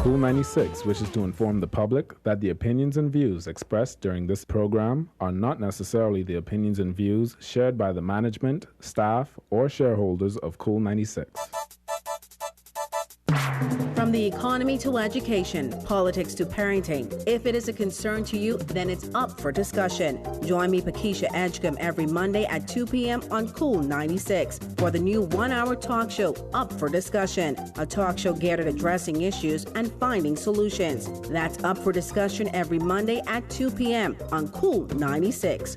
Cool 96 wishes to inform the public that the opinions and views expressed during this program are not necessarily the opinions and views shared by the management, staff, or shareholders of Cool 96. From the economy to education, politics to parenting, if it is a concern to you, then it's up for discussion. Join me, Pakeisha Edgecombe, every Monday at 2 p.m. on Cool 96 for the new one-hour talk show, Up for Discussion, a talk show geared at addressing issues and finding solutions. That's Up for Discussion every Monday at 2 p.m. on Cool 96.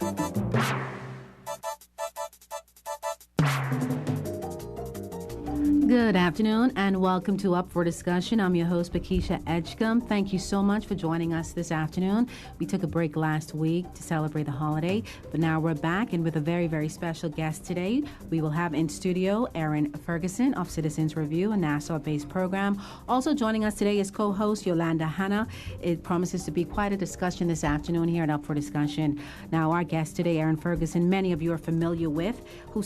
Good afternoon and welcome to Up for Discussion. I'm your host, Pakeisha Edgecombe. Thank you so much for joining us this afternoon. We took a break last week to celebrate the holiday, but now we're back and with a very, very special guest today. We will have in studio Erin Ferguson of Citizens Review, a Nassau-based program. Also joining us today is co-host Yolanda Hanna. It promises to be quite a discussion this afternoon here at Up for Discussion. Now, our guest today, Erin Ferguson, many of you are familiar with,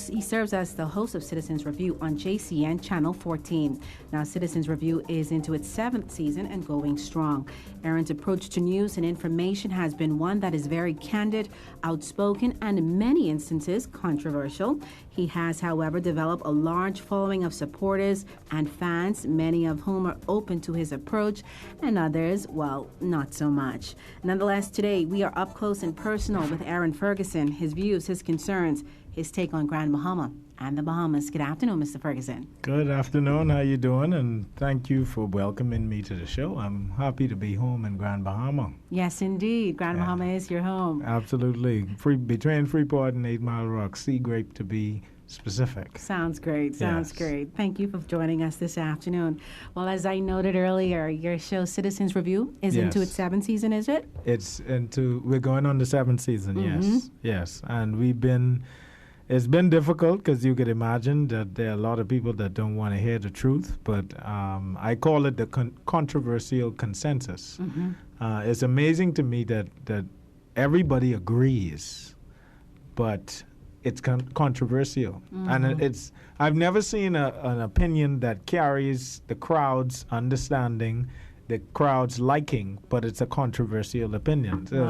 he serves as the host of Citizens Review on JCN Channel 14. Now, Citizens Review is into its 7th season and going strong. Erin's approach to news and information has been one that is very candid, outspoken, and in many instances controversial. He has, however, developed a large following of supporters and fans, many of whom are open to his approach, and others, well, not so much. Nonetheless, today we are up close and personal with Erin Ferguson, his views, his concerns, his take on Grand Bahama and the Bahamas. Good afternoon, Mr. Ferguson. Good afternoon. How you doing? And thank you for welcoming me to the show. I'm happy to be home in Grand Bahama. Yes, indeed. Grand Bahama is your home. Absolutely. Between Freeport and 8 Mile Rock, sea grape to be specific. Sounds great. Sounds great. Thank you for joining us this afternoon. Well, as I noted earlier, your show Citizens Review is into its 7th season, is it? We're going on the 7th season, yes. And it's been difficult because you could imagine that there are a lot of people that don't want to hear the truth, but I call it the controversial consensus. It's amazing to me that everybody agrees, but it's controversial. And I've never seen an opinion that carries the crowd's understanding, the crowd's liking, but it's a controversial opinion. So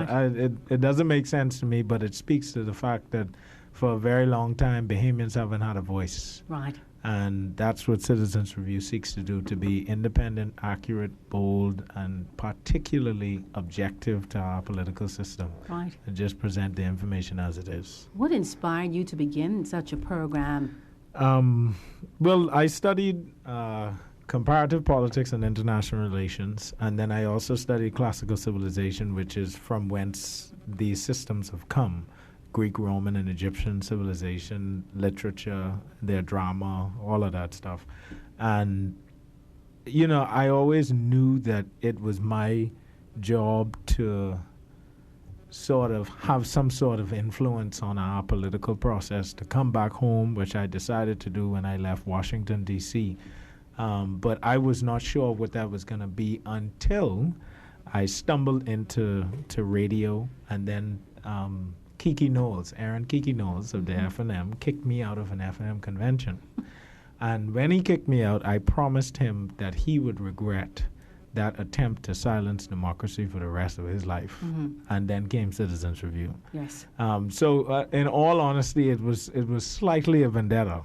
it doesn't make sense to me, but it speaks to the fact that for a very long time, Bahamians haven't had a voice. Right. And that's what Citizens Review seeks to do, to be independent, accurate, bold, and particularly objective to our political system. Right. And just present the information as it is. What inspired you to begin such a program? Well, I studied comparative politics and international relations, and then I also studied classical civilization, which is from whence these systems have come. Greek, Roman, and Egyptian civilization, literature, their drama, all of that stuff. And, I always knew that it was my job to sort of have some sort of influence on our political process, to come back home, which I decided to do when I left Washington, D.C. But I was not sure what that was going to be until I stumbled into radio, and then Aaron Kiki Knowles of the F&M, kicked me out of an F&M convention. And when he kicked me out, I promised him that he would regret that attempt to silence democracy for the rest of his life. And then came Citizens Review. Yes. So in all honesty, it was slightly a vendetta,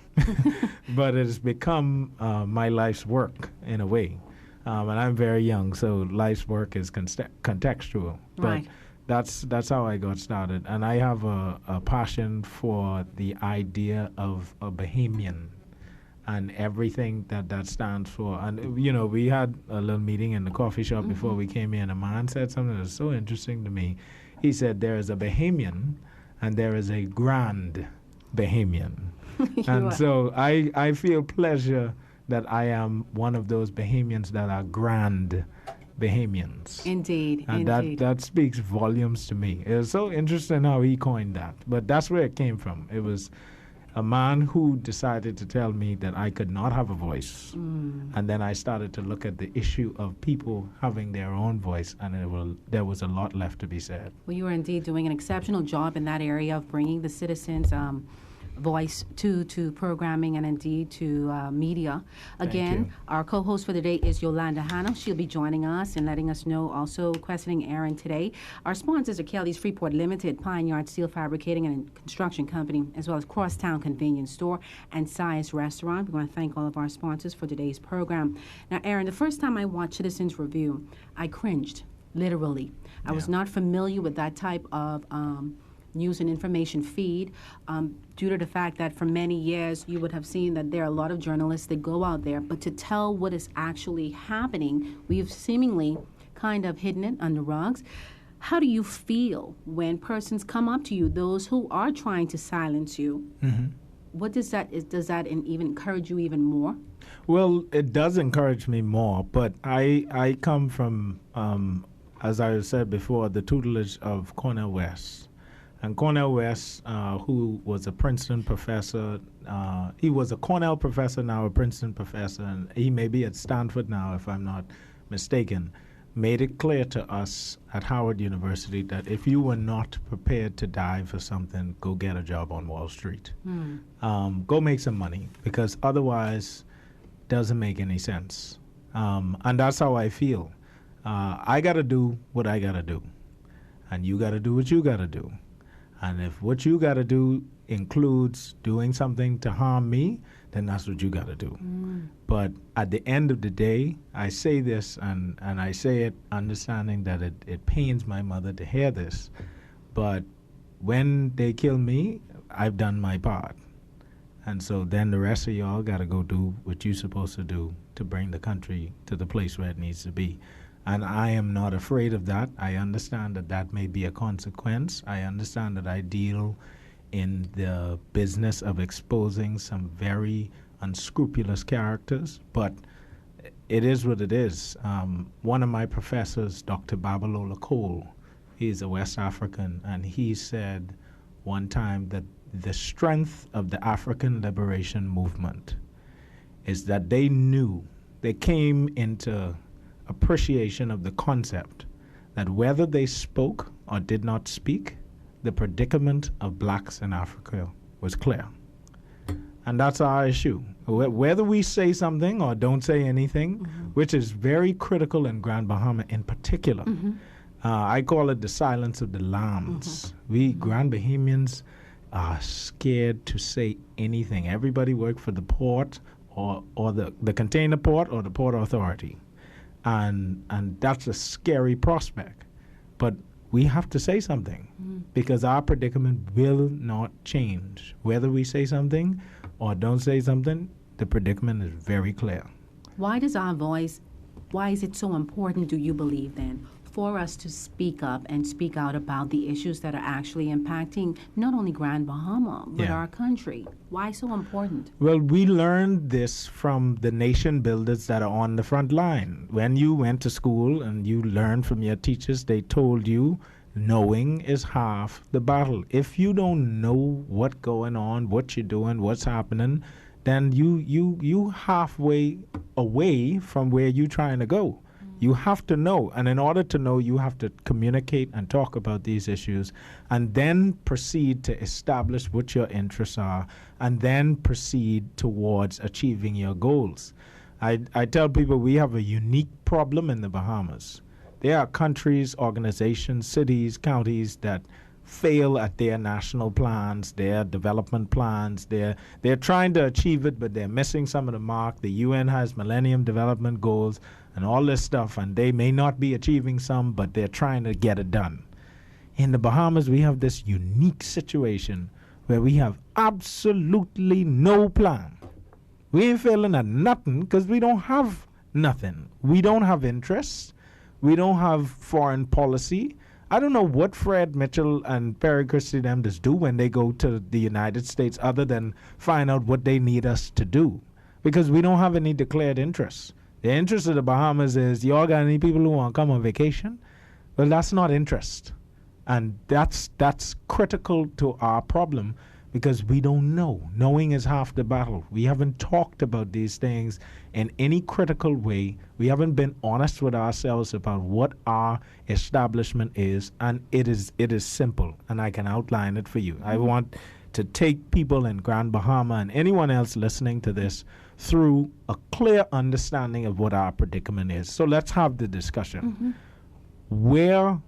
but it has become my life's work in a way. And I'm very young, so life's work is contextual. Right. But that's how I got started. And I have a passion for the idea of a Bahamian and everything that stands for. And, we had a little meeting in the coffee shop before we came in. A man said something that was so interesting to me. He said, there is a Bahamian and there is a grand Bahamian. And so I feel pleasure that I am one of those Bahamians that are grand Bahamians. Indeed. And that speaks volumes to me. It was so interesting how he coined that. But that's where it came from. It was a man who decided to tell me that I could not have a voice. And then I started to look at the issue of people having their own voice, and there was a lot left to be said. Well, you are indeed doing an exceptional job in that area of bringing the citizens' voice to programming and indeed to media. Again, our co-host for the day is Yolanda Hanna. She'll be joining us and letting us know, also questioning Aaron today. Our sponsors are Kelly's Freeport Limited, Pine Yard Steel Fabricating and Construction Company, as well as Crosstown Convenience Store and Sias Restaurant. We want to thank all of our sponsors for today's program. Now, Aaron, the first time I watched Citizens Review, I cringed, literally. I was not familiar with that type of news and information feed due to the fact that for many years you would have seen that there are a lot of journalists that go out there, but to tell what is actually happening, we've seemingly kind of hidden it under rugs. How do you feel when persons come up to you, those who are trying to silence you? What does that even encourage you even more? Well, it does encourage me more, but I come from, as I said before, the tutelage of Cornel West. And Cornel West, who was a Princeton professor, he was a Cornell professor, now a Princeton professor, and he may be at Stanford now, if I'm not mistaken, made it clear to us at Howard University that if you were not prepared to die for something, go get a job on Wall Street. Go make some money, because otherwise doesn't make any sense. And that's how I feel. I got to do what I got to do, and you got to do what you got to do. And if what you got to do includes doing something to harm me, then that's what you got to do. But at the end of the day, I say this, and I say it understanding that it pains my mother to hear this, but when they kill me, I've done my part. And so then the rest of y'all got to go do what you're supposed to do to bring the country to the place where it needs to be. And I am not afraid of that. I understand that that may be a consequence. I understand that I deal in the business of exposing some very unscrupulous characters, but it is what it is. One of my professors, Dr. Babalola Cole, he's a West African, and he said one time that the strength of the African liberation movement is that they came into appreciation of the concept that whether they spoke or did not speak, the predicament of blacks in Africa was clear. And that's our issue. Whether we say something or don't say anything, which is very critical in Grand Bahama in particular, I call it the silence of the lambs. We Grand Bahamians are scared to say anything. Everybody work for the port or the container port or the port authority. And that's a scary prospect. But we have to say something because our predicament will not change. Whether we say something or don't say something, the predicament is very clear. Why is it so important, do you believe then, for us to speak up and speak out about the issues that are actually impacting not only Grand Bahama, but our country? Why so important? Well, we learned this from the nation builders that are on the front line. When you went to school and you learned from your teachers, they told you knowing is half the battle. If you don't know what's going on, what you're doing, what's happening, then you halfway away from where you're trying to go. You have to know, and in order to know, you have to communicate and talk about these issues, and then proceed to establish what your interests are, and then proceed towards achieving your goals. I tell people we have a unique problem in the Bahamas. There are countries, organizations, cities, counties that fail at their national plans, their development plans. They're trying to achieve it, but they're missing some of the mark. The UN has Millennium Development Goals and all this stuff, and they may not be achieving some, but they're trying to get it done. In the Bahamas, we have this unique situation where we have absolutely no plan. We ain't failing at nothing because we don't have nothing. We don't have interests. We don't have foreign policy. I don't know what Fred Mitchell and Perry Christie them just do when they go to the United States other than find out what they need us to do, because we don't have any declared interests. The interest of the Bahamas is, y'all got any people who want to come on vacation? Well, that's not interest. And that's critical to our problem because we don't know. Knowing is half the battle. We haven't talked about these things in any critical way. We haven't been honest with ourselves about what our establishment is, and it is simple, and I can outline it for you. I want to take people in Grand Bahama and anyone else listening to this through a clear understanding of what our predicament is. So let's have the discussion. Where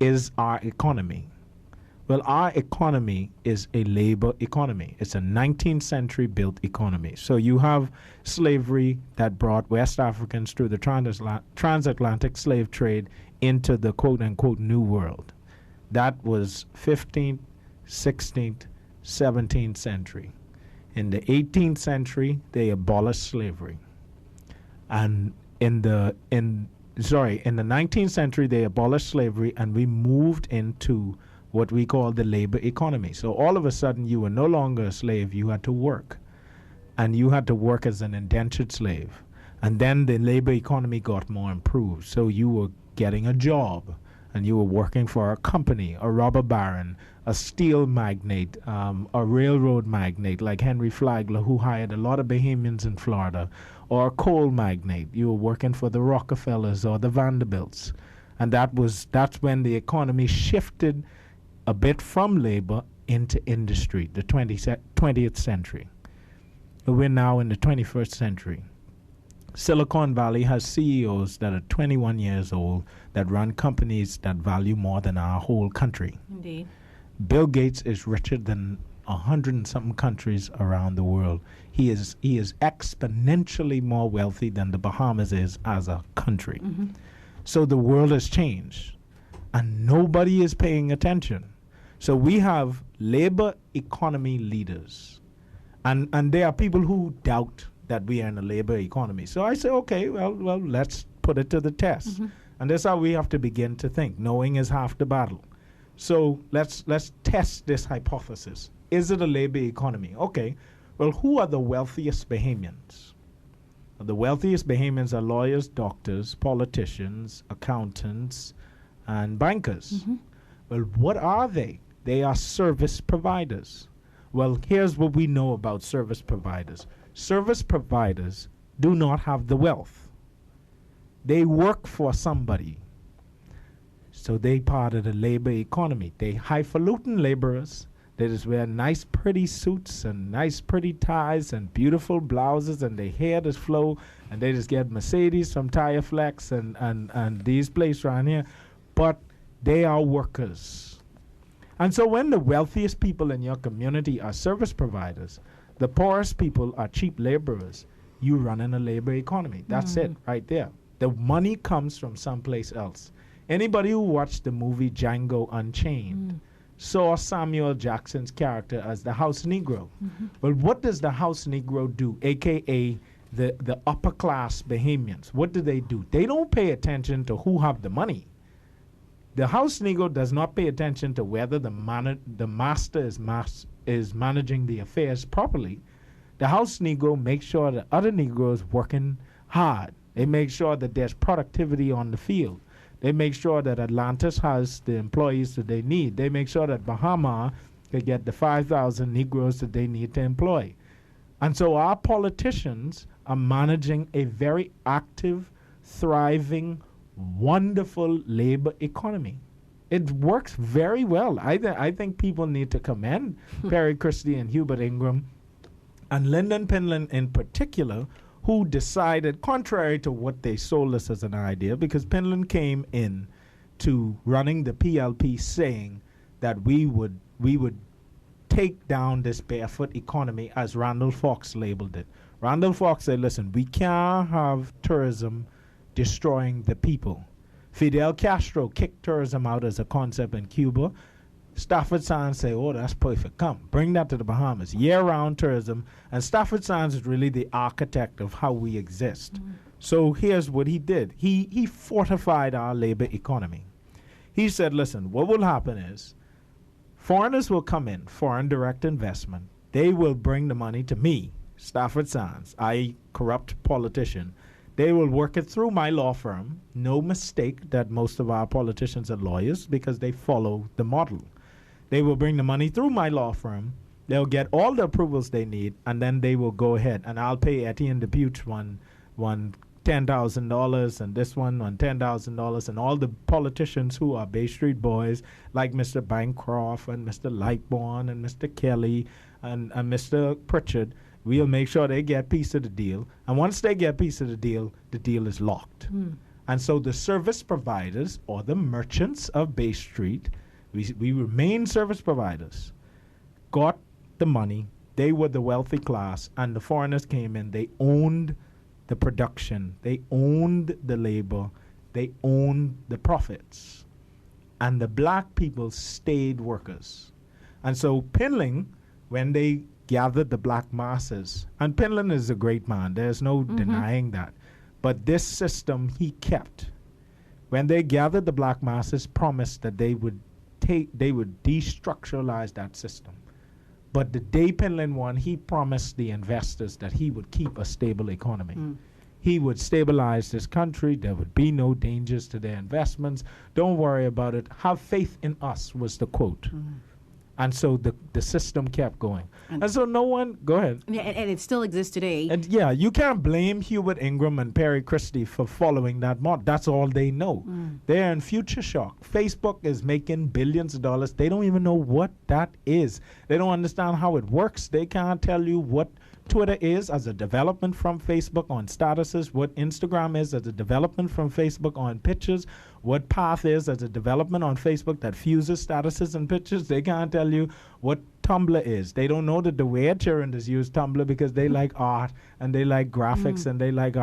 is our economy? Well, our economy is a labor economy. It's a 19th century built economy. So you have slavery that brought West Africans through the transatlantic slave trade into the quote-unquote New World. That was 15th, 16th, 17th century. In the 18th century, they abolished slavery. And in the 19th century, they abolished slavery, and we moved into what we call the labor economy. So all of a sudden, you were no longer a slave, you had to work. And you had to work as an indentured slave. And then the labor economy got more improved. So you were getting a job, and you were working for a company, a robber baron, a steel magnate, a railroad magnate like Henry Flagler, who hired a lot of Bahamians in Florida, or a coal magnate. You were working for the Rockefellers or the Vanderbilts. And that's when the economy shifted a bit from labor into industry, the 20th century. We're now in the 21st century. Silicon Valley has CEOs that are 21 years old that run companies that value more than our whole country. Indeed. Bill Gates is richer than 100 and something countries around the world. He is exponentially more wealthy than the Bahamas is as a country. So the world has changed, and nobody is paying attention. So we have labor economy leaders, and there are people who doubt that we are in a labor economy. So I say, okay, well, let's put it to the test. And that's how we have to begin to think. Knowing is half the battle. So let's test this hypothesis. Is it a labor economy? Okay, well, who are the wealthiest Bahamians? The wealthiest Bahamians are lawyers, doctors, politicians, accountants, and bankers. Well, what are they? They are service providers. Well, here's what we know about service providers. Service providers do not have the wealth. They work for somebody. So they part of the labor economy. They highfalutin laborers. They just wear nice, pretty suits and nice, pretty ties and beautiful blouses, and their hair just flow, and they just get Mercedes from Tire Flex and these places around here. But they are workers. And so when the wealthiest people in your community are service providers, the poorest people are cheap laborers, you run in a labor economy. That's it right there. The money comes from someplace else. Anybody who watched the movie Django Unchained saw Samuel Jackson's character as the house Negro. Well, what does the house Negro do, a.k.a. the upper class Bahamians? What do? They don't pay attention to who have the money. The house Negro does not pay attention to whether the master is managing the affairs properly. The house Negro makes sure that other Negroes working hard. They make sure that there's productivity on the field. They make sure that Atlantis has the employees that they need. They make sure that Bahama can get the 5,000 Negroes that they need to employ. And so our politicians are managing a very active, thriving, wonderful labor economy. It works very well. I think people need to commend Perry Christie and Hubert Ingram and Lyndon Pinland in particular, who decided, contrary to what they sold us as an idea, because Pinland came in to running the PLP saying that we would take down this barefoot economy, as Randall Fox labeled it. Randall Fox said, listen, we can't have tourism destroying the people. Fidel Castro kicked tourism out as a concept in Cuba. Stafford Sands say, oh, that's perfect. Come, bring that to the Bahamas. Year-round tourism. And Stafford Sands is really the architect of how we exist. So here's what he did. He fortified our labor economy. He said, listen, what will happen is foreigners will come in, foreign direct investment. They will bring the money to me, Stafford Sands, I corrupt politician. They will work it through my law firm. No mistake that most of our politicians are lawyers because they follow the model. They will bring the money through my law firm. They'll get all the approvals they need, and then they will go ahead. And I'll pay Etienne Dupuche one $10,000 and this one on $10,000, and all the politicians who are Bay Street boys like Mr. Bancroft and Mr. Lightbourne and Mr. Kelly and Mr. Pritchard, we'll make sure they get a piece of the deal. And once they get a piece of the deal is locked. And so the service providers or the merchants of Bay Street, we remain service providers, got the money. They were the wealthy class, and the foreigners came in. They owned the production. They owned the labor. They owned the profits. And the black people stayed workers. And so Pinling, when they gathered the black masses, and Pinling is a great man, there's no denying that, but this system he kept. When they gathered the black masses, promised that they would destructuralize that system. But the day Pinling won, he promised the investors that he would keep a stable economy. He would stabilize this country. There would be no dangers to their investments. Don't worry about it. Have faith in us was the quote. And so the system kept going. And so no one, go ahead. Yeah, and it still exists today. And yeah, you can't blame Hubert Ingram and Perry Christie for following that model. That's all they know. They're in future shock. Facebook is making billions of dollars. They don't even know what that is. They don't understand how it works. They can't tell you what Twitter is as a development from Facebook on statuses, what Instagram is as a development from Facebook on pictures, what Path is as a development on Facebook that fuses statuses and pictures. They can't tell you what Tumblr is. They don't know that the weird children use Tumblr because they like art and they like graphics and they like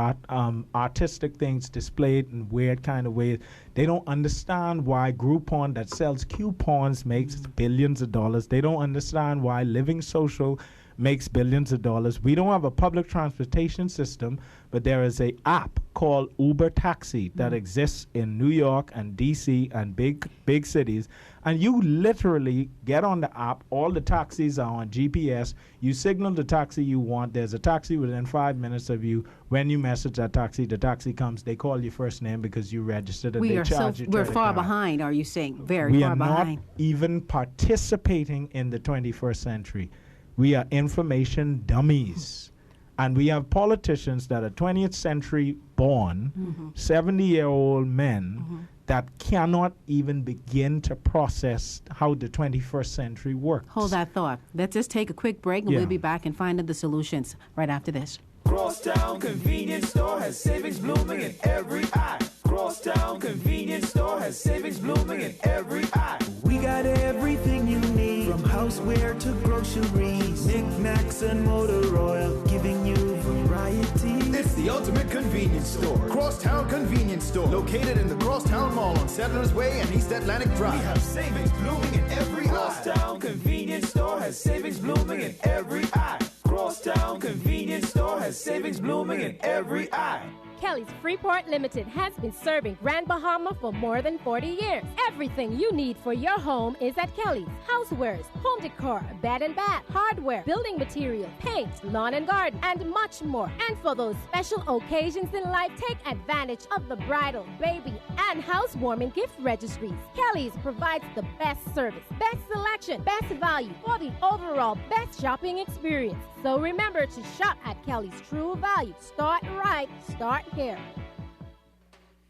artistic things displayed in weird kind of ways. They don't understand why Groupon that sells coupons makes billions of dollars. They don't understand why Living Social makes billions of dollars. We don't have a public transportation system, but there is an app called Uber Taxi that exists in New York and DC and big cities. And you literally get on the app. All the taxis are on GPS. You signal the taxi you want. There's a taxi within 5 minutes of you. When you message that taxi, the taxi comes. They call you first name because you registered and they charge you. We're far behind, are you saying? Very far behind. We are not even participating in the 21st century. We are information dummies. And we have politicians that are 20th century born, 70-year-old men that cannot even begin to process how the 21st century works. Hold that thought. Let's just take a quick break and we'll be back and find the solutions right after this. Crosstown Convenience Store has savings blooming in every eye. Crosstown Convenience Store has savings blooming in every eye. We got everything you need, from houseware to groceries, knickknacks and motor oil, giving you variety. It's the ultimate convenience store. Crosstown Convenience Store, located in the Crosstown Mall on Settlers Way and East Atlantic Drive. We have savings blooming in every eye. Crosstown Convenience Store has savings blooming in every eye. Crosstown Convenience Store has savings blooming in every eye. Kelly's Freeport Limited has been serving Grand Bahama for more than 40 years. Everything you need for your home is at Kelly's. Housewares, home decor, bed and bath, hardware, building material, paint, lawn and garden, and much more. And for those special occasions in life, take advantage of the bridal, baby, and housewarming gift registries. Kelly's provides the best service, best selection, best value for the overall best shopping experience. So remember to shop at Kelly's True Value. Start right, start here.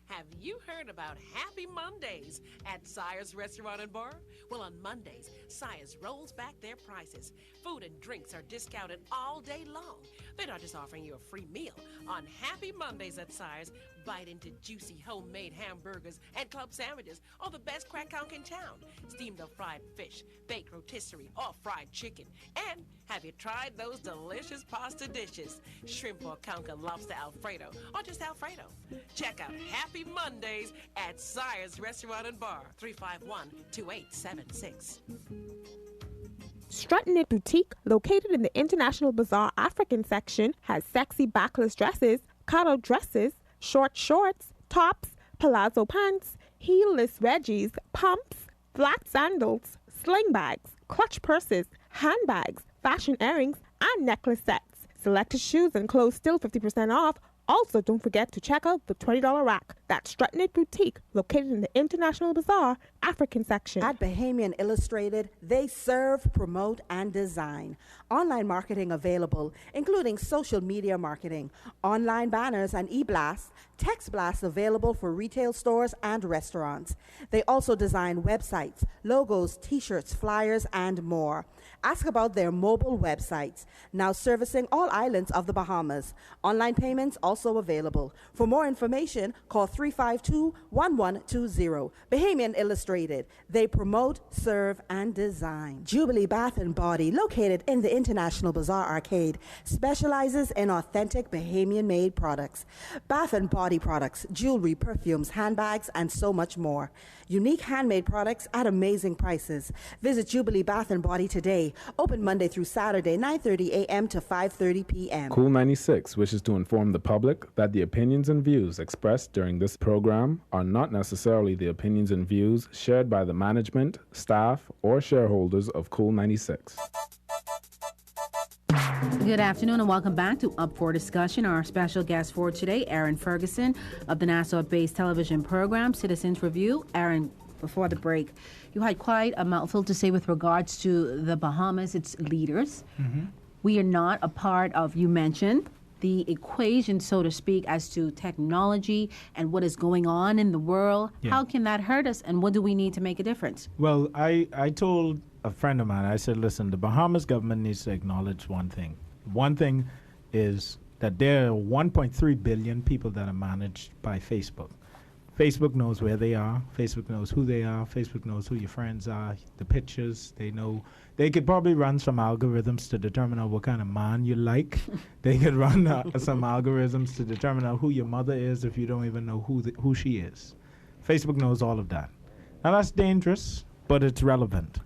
Have you heard about Happy Mondays at Sire's Restaurant and Bar? Well, on Mondays, Sire's rolls back their prices. Food and drinks are discounted all day long. They're not just offering you a free meal. On Happy Mondays at Sire's, bite into juicy homemade hamburgers and club sandwiches, or the best crack conch in town, steamed or fried fish, baked rotisserie, or fried chicken. And have you tried those delicious pasta dishes? Shrimp or conch and lobster Alfredo, or just Alfredo? Check out Happy Mondays at Sire's Restaurant and Bar, 351-2876. Strutting It Boutique, located in the International Bazaar African section, has sexy backless dresses, cutout dresses, short shorts, tops, palazzo pants, heelless wedgies, pumps, flat sandals, sling bags, clutch purses, handbags, fashion earrings, and necklace sets. Selected shoes and clothes still 50% off. Also, don't forget to check out the $20 rack. That strut-knit boutique located in the International Bazaar African section. At Bahamian Illustrated, they serve, promote, and design. Online marketing available, including social media marketing, online banners and e-blasts, text blasts available for retail stores and restaurants. They also design websites, logos, t-shirts, flyers, and more. Ask about their mobile websites, now servicing all islands of the Bahamas. Online payments also available. For more information, call 352-1120. Bahamian Illustrated. They promote, serve, and design. Jubilee Bath and Body, located in the International Bazaar Arcade, specializes in authentic Bahamian-made products. Bath and Body products, jewelry, perfumes, handbags, and so much more. Unique handmade products at amazing prices. Visit Jubilee Bath and Body today. Open Monday through Saturday, 9:30 a.m. to 5:30 p.m. Cool 96 wishes to inform the public that the opinions and views expressed during this program are not necessarily the opinions and views shared by the management, staff, or shareholders of Cool 96. Good afternoon and welcome back to Up for Discussion. Our special guest for today, Aaron Ferguson of the Nassau-based television program Citizens Review. Aaron, before the break, you had quite a mouthful to say with regards to the Bahamas, its leaders. Mm-hmm. We are not a part of, you mentioned, the equation, so to speak, as to technology and what is going on in the world. Yeah. How can that hurt us, and what do we need to make a difference? Well, I told a friend of mine, I said, listen, the Bahamas government needs to acknowledge one thing. One thing is that there are 1.3 billion people that are managed by Facebook. Facebook knows where they are. Facebook knows who they are. Facebook knows who your friends are, the pictures. They know. They could probably run some algorithms to determine what kind of man you like. They could run some algorithms to determine who your mother is if you don't even know who she is. Facebook knows all of that. Now, that's dangerous, but it's relevant.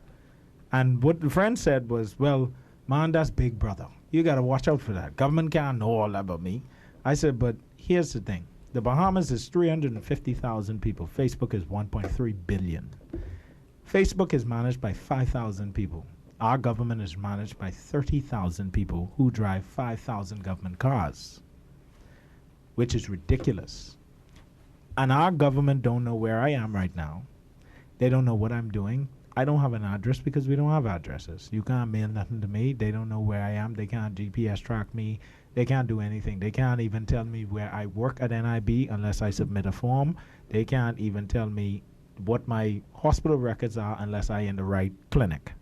And what the friend said was, well, man, that's Big Brother. You got to watch out for that. Government can't know all that about me. I said, but here's the thing. The Bahamas is 350,000 people. Facebook is 1.3 billion. Facebook is managed by 5,000 people. Our government is managed by 30,000 people who drive 5,000 government cars, which is ridiculous. And our government don't know where I am right now. They don't know what I'm doing. I don't have an address because we don't have addresses. You can't mail nothing to me. They don't know where I am. They can't GPS track me. They can't do anything. They can't even tell me where I work at NIB unless I submit a form. They can't even tell me what my hospital records are unless I in the right clinic.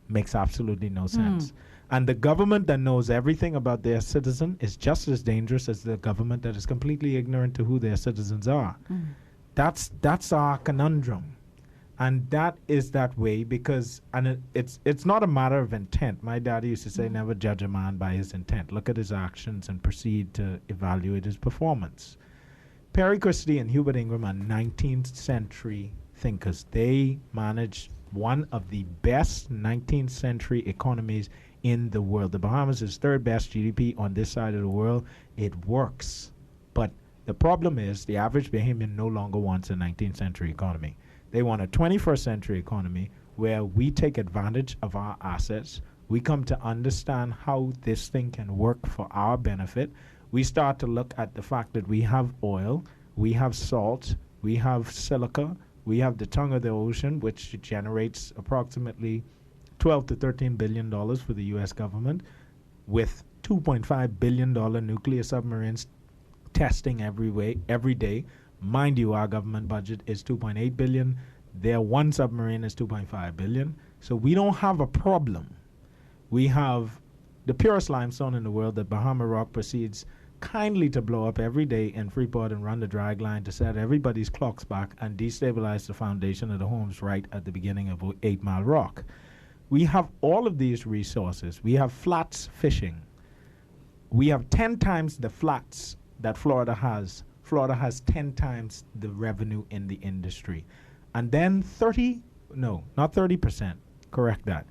Makes absolutely no sense. And the government that knows everything about their citizen is just as dangerous as the government that is completely ignorant to who their citizens are. That's our conundrum. And that is that way because, and it's not a matter of intent. My daddy used to say, never judge a man by his intent. Look at his actions and proceed to evaluate his performance. Perry Christie and Hubert Ingram are 19th century thinkers. They managed one of the best 19th century economies in the world. The Bahamas is third best GDP on this side of the world. It works. But the problem is the average Bahamian no longer wants a 19th century economy. They want a 21st century economy where we take advantage of our assets. We come to understand how this thing can work for our benefit. We start to look at the fact that we have oil, we have salt, we have silica, we have the tongue of the ocean, which generates approximately $12 to $13 billion for the U.S. government, with $2.5 billion nuclear submarines testing every day. Mind you, our government budget is $2.8 billion. Their one submarine is $2.5 billion. So we don't have a problem. We have the purest limestone in the world that Bahama Rock proceeds kindly to blow up every day in Freeport and run the drag line to set everybody's clocks back and destabilize the foundation of the homes right at the beginning of 8 Mile Rock. We have all of these resources. We have flats fishing. We have 10 times the flats that Florida has. Florida has 10 times the revenue in the industry. And then 30%, correct that.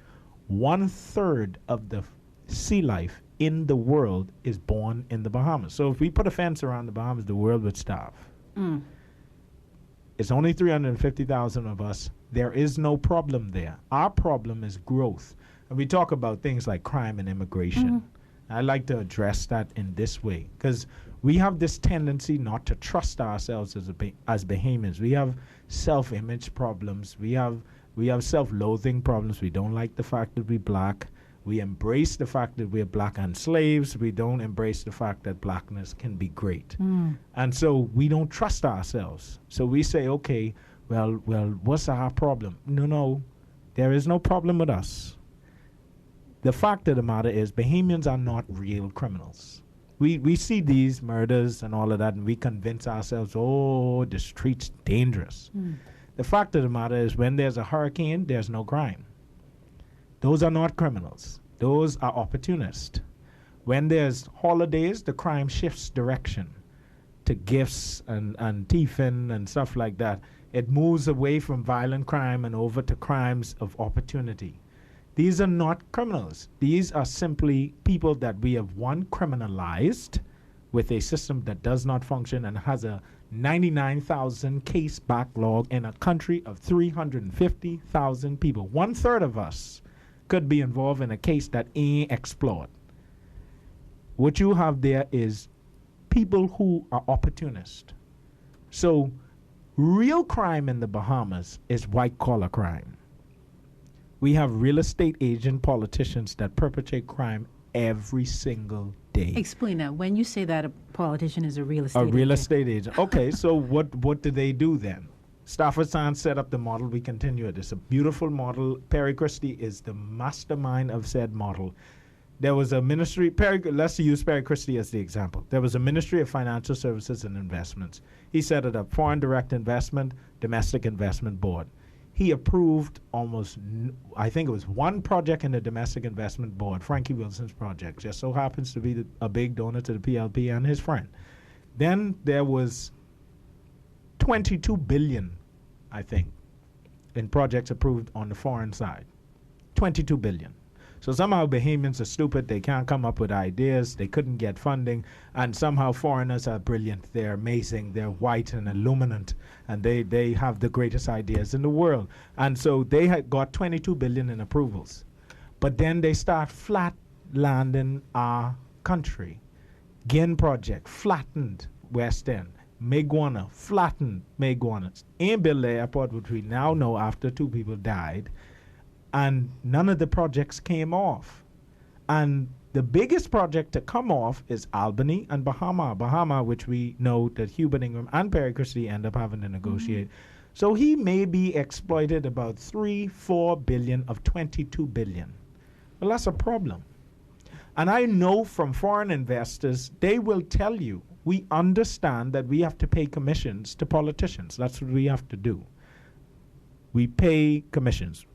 1/3 of the sea life in the world is born in the Bahamas. So if we put a fence around the Bahamas, the world would starve. It's only 350,000 of us. There is no problem there. Our problem is growth. And we talk about things like crime and immigration. I like to address that in this way, because we have this tendency not to trust ourselves as Bahamians. We have self-image problems. We have self-loathing problems. We don't like the fact that we're black. We embrace the fact that we're black and slaves. We don't embrace the fact that blackness can be great. And so we don't trust ourselves. So we say, okay, well, what's our problem? No, there is no problem with us. The fact of the matter is Bahamians are not real criminals. We see these murders and all of that, and we convince ourselves, oh, the street's dangerous. The fact of the matter is when there's a hurricane, there's no crime. Those are not criminals. Those are opportunists. When there's holidays, the crime shifts direction to gifts and thieving and stuff like that. It moves away from violent crime and over to crimes of opportunity. These are not criminals. These are simply people that we have, one, criminalized with a system that does not function and has a 99,000 case backlog in a country of 350,000 people. 1/3 of us could be involved in a case that ain't explored. What you have there is people who are opportunists. So real crime in the Bahamas is white-collar crime. We have real estate agent politicians that perpetrate crime every single day. Explain that. When you say that a politician is a real estate agent. A real estate agent. Okay, so what do they do then? Stafford Sands set up the model. We continue it. It's a beautiful model. Perry Christie is the mastermind of said model. There was a ministry, let's use Perry Christie as the example. There was a Ministry of Financial Services and Investments. He set it up, Foreign Direct Investment, Domestic Investment Board. He approved I think it was one project in the Domestic Investment Board, Frankie Wilson's project, just so happens to be a big donor to the PLP and his friend. Then there was 22 billion, I think, in projects approved on the foreign side. 22 billion. So somehow Bahamians are stupid. They can't come up with ideas. They couldn't get funding. And somehow foreigners are brilliant. They're amazing. They're white and illuminant. And they have the greatest ideas in the world. And so they had got 22 billion in approvals. But then they start flat landing our country. Gin project, flattened West End. Maguana, flattened Maguana. Ain't built the airport, which we now know after 2 people died. And none of the projects came off. And the biggest project to come off is Albany and Bahama, which we know that Hubert Ingram and Perry Christie end up having to negotiate. So he maybe exploited about 3-4 billion of 22 billion. Well, that's a problem. And I know from foreign investors, they will tell you, we understand that we have to pay commissions to politicians. That's what we have to do. We pay commissions.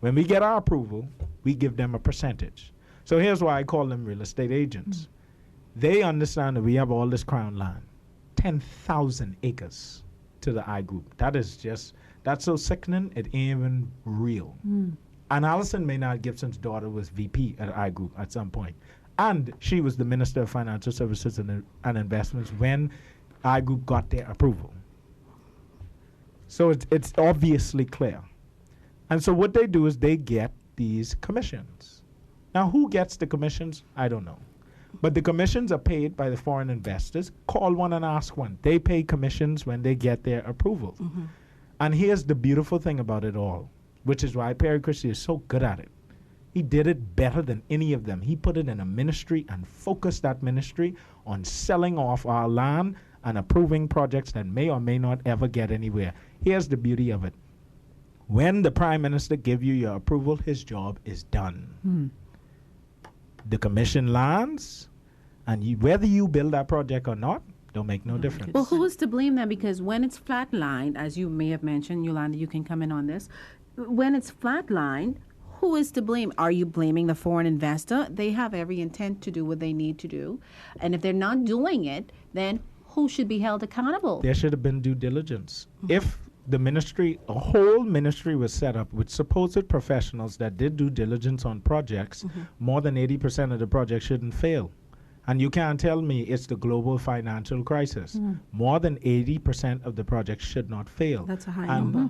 When we get our approval, we give them a percentage. So here's why I call them real estate agents. They understand that we have all this crown land, 10,000 acres to the I group. That's so sickening, it ain't even real. And Alison Maynard Gibson's daughter was VP at I group at some point. And she was the Minister of Financial Services and Investments when I group got their approval. So it's obviously clear. And so what they do is they get these commissions. Now, who gets the commissions? I don't know. But the commissions are paid by the foreign investors. Call one and ask one. They pay commissions when they get their approval. And here's the beautiful thing about it all, which is why Perry Christie is so good at it. He did it better than any of them. He put it in a ministry and focused that ministry on selling off our land and approving projects that may or may not ever get anywhere. Here's the beauty of it. When the Prime Minister gives you your approval, his job is done. The commission lands, and whether you build that project or not, don't make no difference. Well, who is to blame then? Because when it's flatlined, as you may have mentioned, Yolanda, you can come in on this. When it's flatlined, who is to blame? Are you blaming the foreign investor? They have every intent to do what they need to do. And if they're not doing it, then who should be held accountable? There should have been due diligence. If the ministry, a whole ministry was set up with supposed professionals that did due diligence on projects, more than 80% of the projects shouldn't fail. And you can't tell me it's the global financial crisis. More than 80% of the projects should not fail. That's a high number.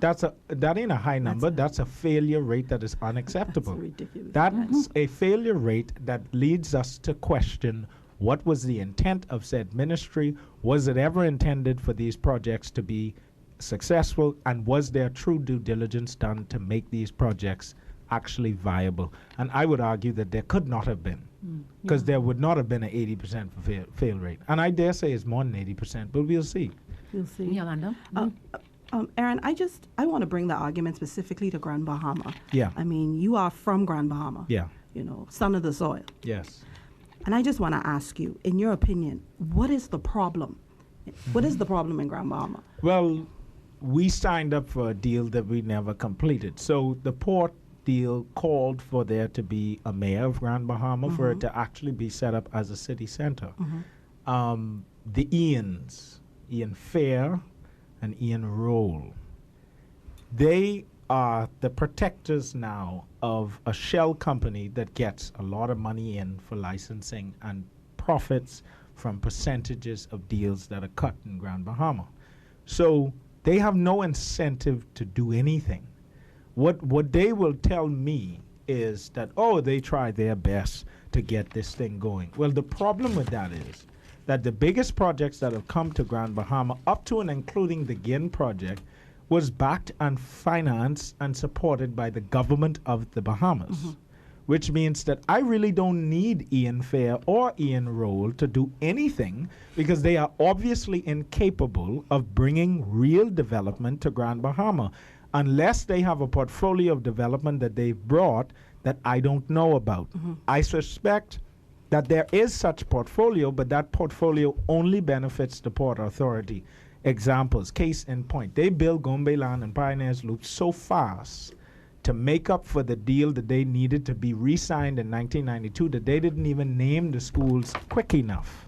That ain't a high number. That's a failure rate that is unacceptable. That's ridiculous. That's a failure rate that leads us to question What was the intent of said ministry? Was it ever intended for these projects to be successful? And was there true due diligence done to make these projects actually viable? And I would argue that there could not have been, because there would not have been an 80% fail rate. And I dare say it's more than 80%, but we'll see. We'll see. Yolanda? Aaron, I want to bring the argument specifically to Grand Bahama. Yeah. I mean, you are from Grand Bahama. Yeah. You know, son of the soil. Yes. And I just want to ask you, in your opinion, what is the problem? What is the problem in Grand Bahama? Well, we signed up for a deal that we never completed. So the port deal called for there to be a mayor of Grand Bahama, for it to actually be set up as a city center. The Ians, Ian Fair and Ian Roll, they are the protectors now of a shell company that gets a lot of money in for licensing and profits from percentages of deals that are cut in Grand Bahama. So they have no incentive to do anything. What they will tell me is that, oh, they try their best to get this thing going. Well, the problem with that is that the biggest projects that have come to Grand Bahama, up to and including the GIN project, was backed and financed and supported by the government of the Bahamas, which means that I really don't need Ian Fair or Ian Roll to do anything, because they are obviously incapable of bringing real development to Grand Bahama, unless they have a portfolio of development that they've brought that I don't know about. I suspect that there is such portfolio, but that portfolio only benefits the Port Authority. Examples, case in point, they built Gombe Land and Pioneers Loop so fast to make up for the deal that they needed to be re-signed in 1992 that they didn't even name the schools quick enough.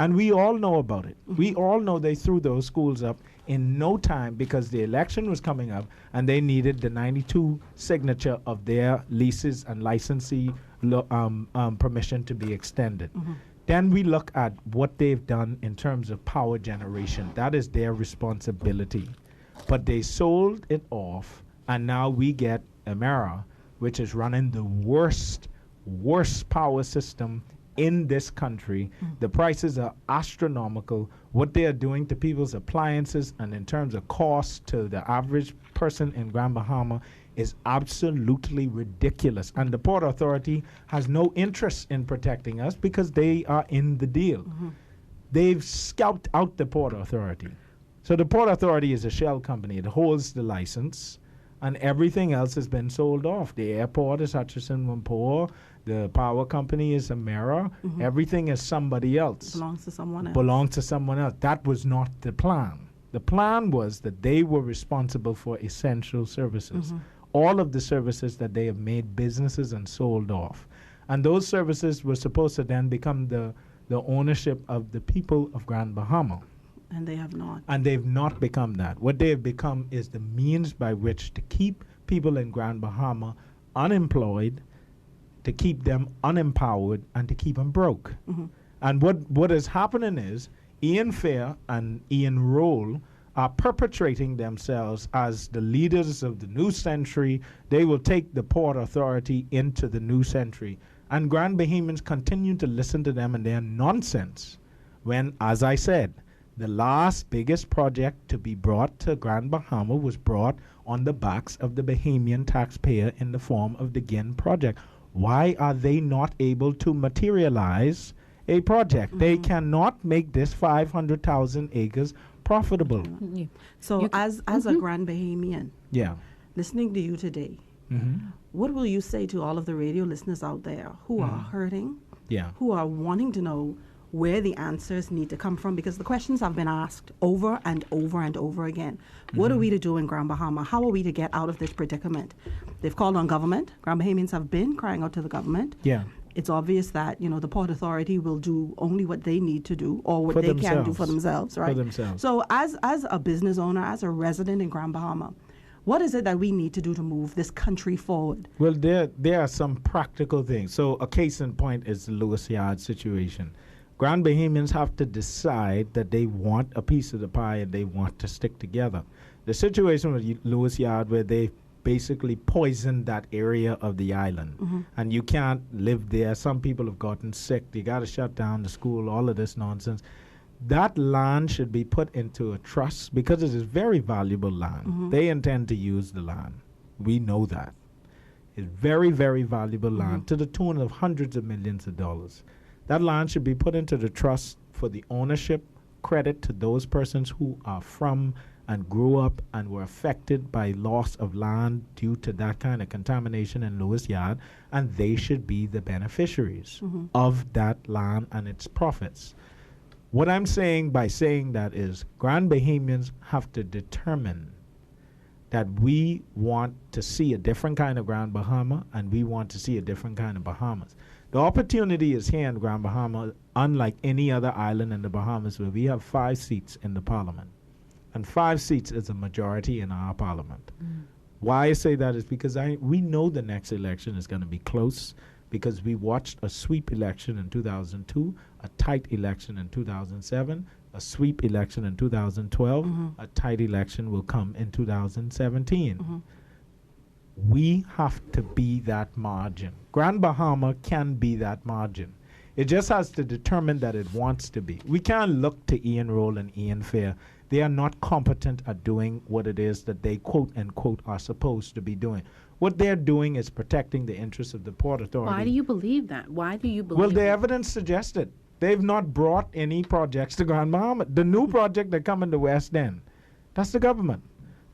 And we all know about it. We all know they threw those schools up in no time because the election was coming up and they needed the 92 signature of their leases and licensee permission to be extended. Then we look at what they've done in terms of power generation. That is their responsibility. But they sold it off, and now we get Emera, which is running the worst power system in this country. The prices are astronomical. What they are doing to people's appliances and in terms of cost to the average person in Grand Bahama is absolutely ridiculous. And the Port Authority has no interest in protecting us because they are in the deal. They've scalped out the Port Authority. So the Port Authority is a shell company. It holds the license, and everything else has been sold off. The airport is Hutchison Whampoa. The power company is Emera. Everything is somebody else. Belongs to someone else. Belongs to someone else. That was not the plan. The plan was that they were responsible for essential services. All of the services that they have made businesses and sold off. And those services were supposed to then become the ownership of the people of Grand Bahama. And they have not. And they've not become that. What they have become is the means by which to keep people in Grand Bahama unemployed, to keep them unempowered, and to keep them broke. And what is happening is Ian Fair and Ian Roll are perpetrating themselves as the leaders of the new century. They will take the Port Authority into the new century. And Grand Bahamians continue to listen to them and their nonsense when, as I said, the last biggest project to be brought to Grand Bahama was brought on the backs of the Bahamian taxpayer in the form of the GIN project. Why are they not able to materialize a project? They cannot make this 500,000 acres profitable. So as a Grand Bahamian, Yeah. listening to you today, what will you say to all of the radio listeners out there who are hurting, Yeah. who are wanting to know where the answers need to come from? Because the questions have been asked over and over and over again. What are we to do in Grand Bahama? How are we to get out of this predicament? They've called on government. Grand Bahamians have been crying out to the government. Yeah. It's obvious that, the Port Authority will do only what they need to do or what For they can do themselves. for themselves, right? For themselves. So as a business owner, as a resident in Grand Bahama, what is it that we need to do to move this country forward? Well, there are some practical things. So a case in point is the Lewis Yard situation. Grand Bahamians have to decide that they want a piece of the pie and they want to stick together. The situation with Lewis Yard, where they basically poisoned that area of the island. And you can't live there. Some people have gotten sick. You got to shut down the school, all of this nonsense. That land should be put into a trust because it is very valuable land. They intend to use the land. We know that. It's very, very valuable land to the tune of hundreds of millions of dollars. That land should be put into the trust for the ownership, credit to those persons who are from and grew up and were affected by loss of land due to that kind of contamination in Lewis Yard, and they should be the beneficiaries of that land and its profits. What I'm saying by saying that is Grand Bahamians have to determine that we want to see a different kind of Grand Bahama and we want to see a different kind of Bahamas. The opportunity is here in Grand Bahama, unlike any other island in the Bahamas, where we have 5 seats in the parliament. And 5 seats is a majority in our parliament. Why I say that is because we know the next election is going to be close, because we watched a sweep election in 2002, a tight election in 2007, a sweep election in 2012, a tight election will come in 2017. We have to be that margin. Grand Bahama can be that margin. It just has to determine that it wants to be. We can't look to Ian Roll and Ian Fair. They are not competent at doing what it is that they quote unquote are supposed to be doing. What they're doing is protecting the interests of the Port Authority. Why do you believe that? Why do you believe Well, the that? evidence suggests it. They've not brought any projects to Grand Bahama. The new project that come in the West End, that's the government.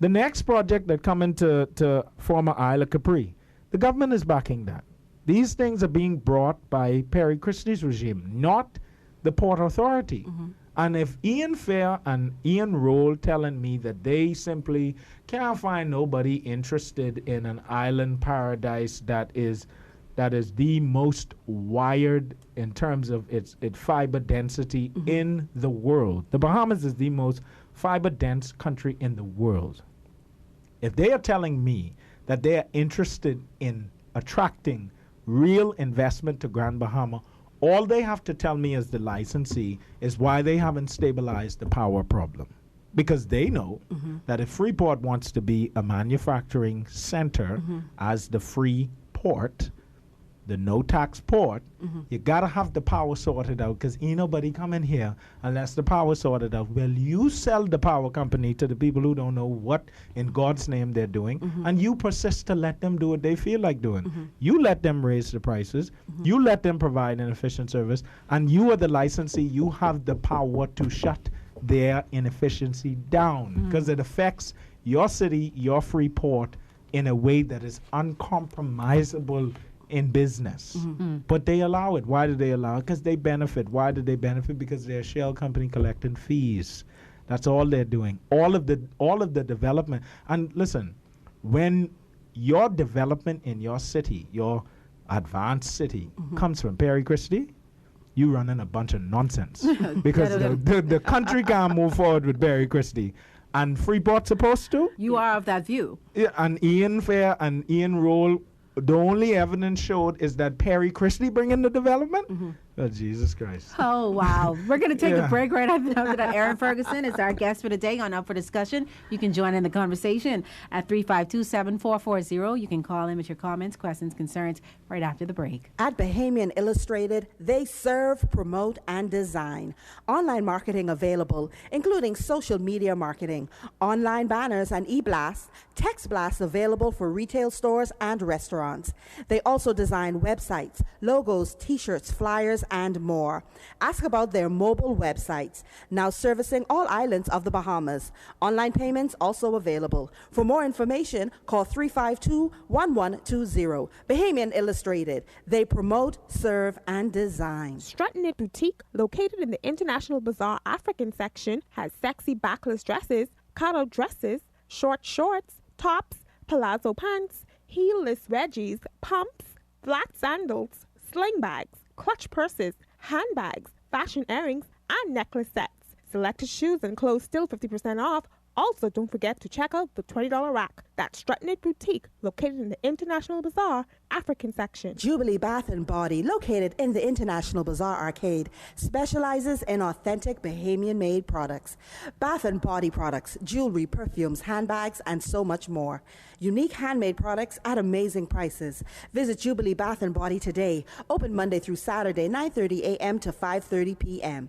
The next project that come into former Isle of Capri, the government is backing that. These things are being brought by Perry Christie's regime, not the Port Authority. And if Ian Fair and Ian Roll telling me that they simply can't find nobody interested in an island paradise that is the most wired in terms of its fiber density in the world. The Bahamas is the most fiber dense country in the world. If they are telling me that they are interested in attracting real investment to Grand Bahama, all they have to tell me as the licensee is why they haven't stabilized the power problem. Because they know that if Freeport wants to be a manufacturing center as the free port, the no-tax port, you got to have the power sorted out, because ain't nobody coming here unless the power sorted out. Well, you sell the power company to the people who don't know what in God's name they're doing, and you persist to let them do what they feel like doing. You let them raise the prices, you let them provide an efficient service, and you are the licensee. You have the power to shut their inefficiency down, because it affects your city, your free port, in a way that is uncompromisable in business. But they allow it. Why do they allow it? Because they benefit. Why do they benefit? Because they're a shell company collecting fees. That's all they're doing. All of the development. And listen, when your development in your city, your advanced city, comes from Perry Christie, you running a bunch of nonsense. Because the country can't move forward with Perry Christie. And Freeport's supposed to. You are of that view. Yeah, and Ian Fair and Ian Roll, the only evidence showed is that Perry Christie bringing the development. Oh, Jesus Christ. Oh, wow. We're going to take a break right after that. Aaron Ferguson is our guest for today on Up for Discussion. You can join in the conversation at 352-7440. You can call in with your comments, questions, concerns right after the break. At Bahamian Illustrated, they serve, promote, and design. Online marketing available, including social media marketing, online banners and e-blasts, text blasts available for retail stores and restaurants. They also design websites, logos, t-shirts, flyers, and more. Ask about their mobile websites, now servicing all islands of the Bahamas. Online payments also available. For more information, call 352-1120. Bahamian Illustrated. They promote, serve, and design. Strut Knit Boutique, located in the International Bazaar African section, has sexy backless dresses, cutout dresses, short shorts, tops, palazzo pants, heelless wedgies, pumps, flat sandals, sling bags, clutch purses, handbags, fashion earrings, and necklace sets. Selected shoes and clothes still 50% off. Also, don't forget to check out the $20 rack. That's Strutting It Boutique, located in the International Bazaar, African section. Jubilee Bath and Body, located in the International Bazaar Arcade, specializes in authentic Bahamian-made products. Bath and Body products, jewelry, perfumes, handbags, and so much more. Unique handmade products at amazing prices. Visit Jubilee Bath and Body today. Open Monday through Saturday, 9:30 a.m. to 5:30 p.m.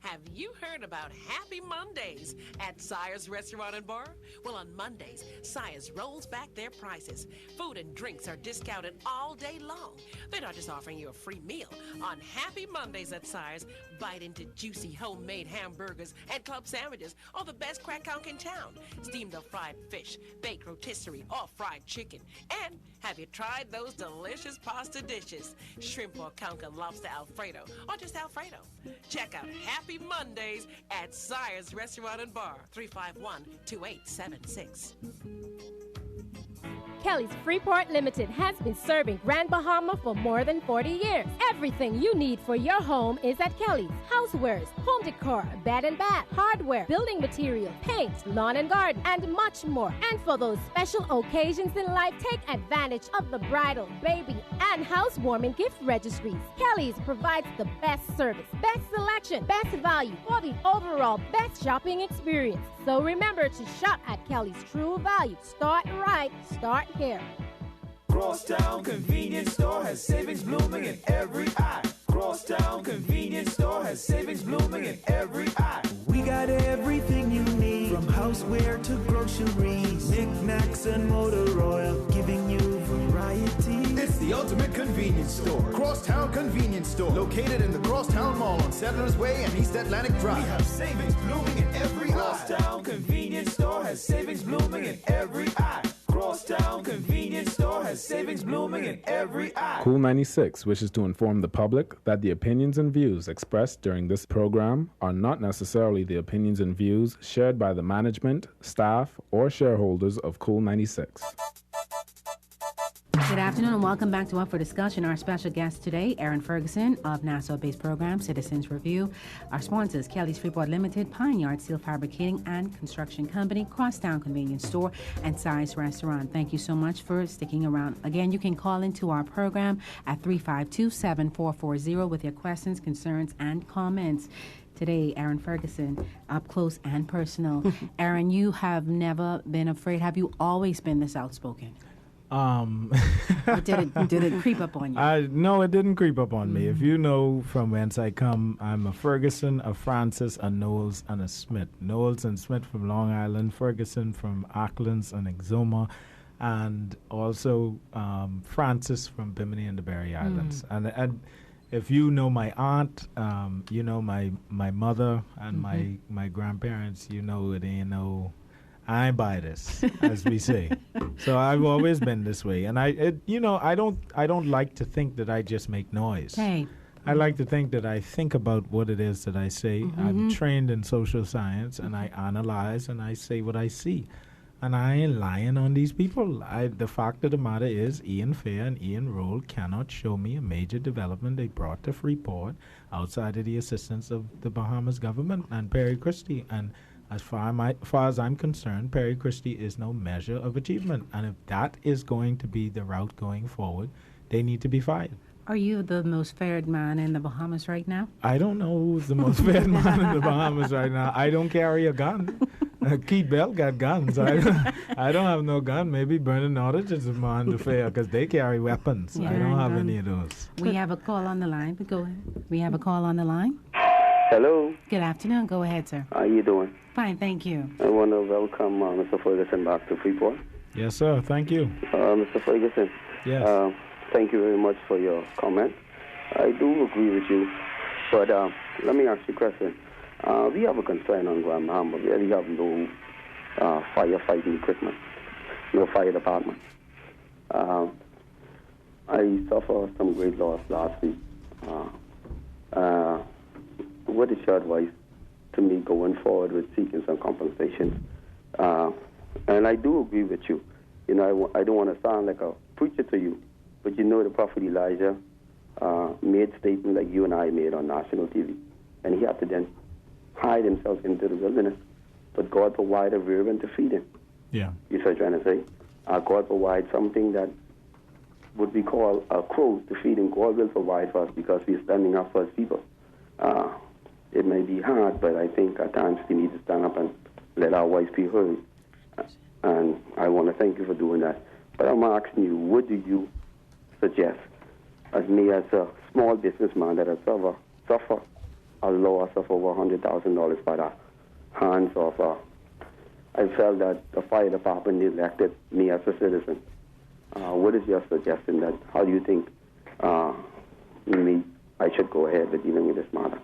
Have you heard about Happy Mondays at Sire's Restaurant and Bar? Well, on Mondays, Sire's rolls back their prices. Food and drinks are discounted all day long. They're not just offering you a free meal. On Happy Mondays at Sire's, bite into juicy homemade hamburgers and club sandwiches, or the best crack conch in town. Steamed or fried fish, baked rotisserie, or fried chicken. And have you tried those delicious pasta dishes? Shrimp or conch and lobster Alfredo, or just Alfredo? Check out Happy Mondays at Sire's Restaurant and Bar, 351-2876. Kelly's Freeport Limited has been serving Grand Bahama for more than 40 years. Everything you need for your home is at Kelly's. Housewares, home decor, bed and bath, hardware, building materials, paint, lawn and garden, and much more. And for those special occasions in life, take advantage of the bridal, baby, and housewarming gift registries. Kelly's provides the best service, best selection, best value for the overall best shopping experience. So remember to shop at Kelly's True Value. Start right, start here. Crosstown Convenience Store has savings blooming in every eye. Crosstown Convenience Store has savings blooming in every eye. We got everything you need, from houseware to groceries, knickknacks and motor oil, giving you variety. It's the ultimate convenience store. Crosstown Convenience Store, located in the Crosstown Mall on Settlers Way and East Atlantic Drive. We have savings blooming in every eye. Crosstown Convenience Store has savings blooming in every eye. Crosstown Convenience Store has savings blooming in every eye. Cool 96 wishes to inform the public that the opinions and views expressed during this program are not necessarily the opinions and views shared by the management, staff, or shareholders of Cool 96. Good afternoon and welcome back to Up for Discussion. Our special guest today, Aaron Ferguson of Nassau-based program Citizens Review. Our sponsors, Kelly's Freeport Limited, Pine Yard Steel Fabricating and Construction Company, Crosstown Convenience Store, and Size Restaurant. Thank you so much for sticking around. Again, you can call into our program at 352-7440 with your questions, concerns, and comments. Today, Aaron Ferguson, up close and personal. Aaron, you have never been afraid. Have you always been this outspoken? Or did it creep up on you? No, it didn't creep up on me. If you know from whence I come, I'm a Ferguson, a Francis, a Knowles, and a Smith. Knowles and Smith from Long Island, Ferguson from Auckland and Exuma, and also Francis from Bimini and the Berry Islands. And if you know my aunt, you know my mother and my grandparents, you know it ain't no... I buy this, as we say. So I've always been this way, and I don't like to think that I just make noise. Hey. I like to think that I think about what it is that I say. I'm trained in social science, and I analyze and I say what I see, and I ain't lying on these people. The fact of the matter is, Ian Fair and Ian Roll cannot show me a major development they brought to Freeport outside of the assistance of the Bahamas government and Perry Christie. And as far as I'm concerned, Perry Christie is no measure of achievement. And if that is going to be the route going forward, they need to be fired. Are you the most feared man in the Bahamas right now? I don't know who's the most feared man in the Bahamas right now. I don't carry a gun. Keith Bell got guns. I don't have no gun. Maybe Bernard Nordich is the man to fear because they carry weapons. Yeah, I don't have any of those. We have a call on the line. But go ahead. We have a call on the line. Hello. Good afternoon. Go ahead, sir. How you doing? Fine, thank you. I want to welcome Mr. Ferguson back to Freeport. Yes, sir. Thank you. Mr. Ferguson. Yes. Thank you very much for your comment. I do agree with you, but let me ask you a question. We have a concern on Grand Bahama. We really have no firefighting equipment, no fire department. I suffered some great loss last week. What is your advice to me going forward with seeking some compensation? And I do agree with you. You know, I don't want to sound like a preacher to you, but you know the Prophet Elijah made statements like you and I made on national TV. And he had to then hide himself into the wilderness but God provides a raven to feed him. Yeah. You see what I'm trying to say? God provides something that would be called a crow to feed him. God will provide for us because we're standing up for his people. It may be hard, but I think at times we need to stand up and let our voice be heard. And I want to thank you for doing that. But I'm asking you, what do you suggest as me as a small businessman that has suffer a loss of over $100,000 by the hands of, I felt that the fire department neglected me as a citizen. What is your suggestion? That how do you think I should go ahead with dealing with this matter?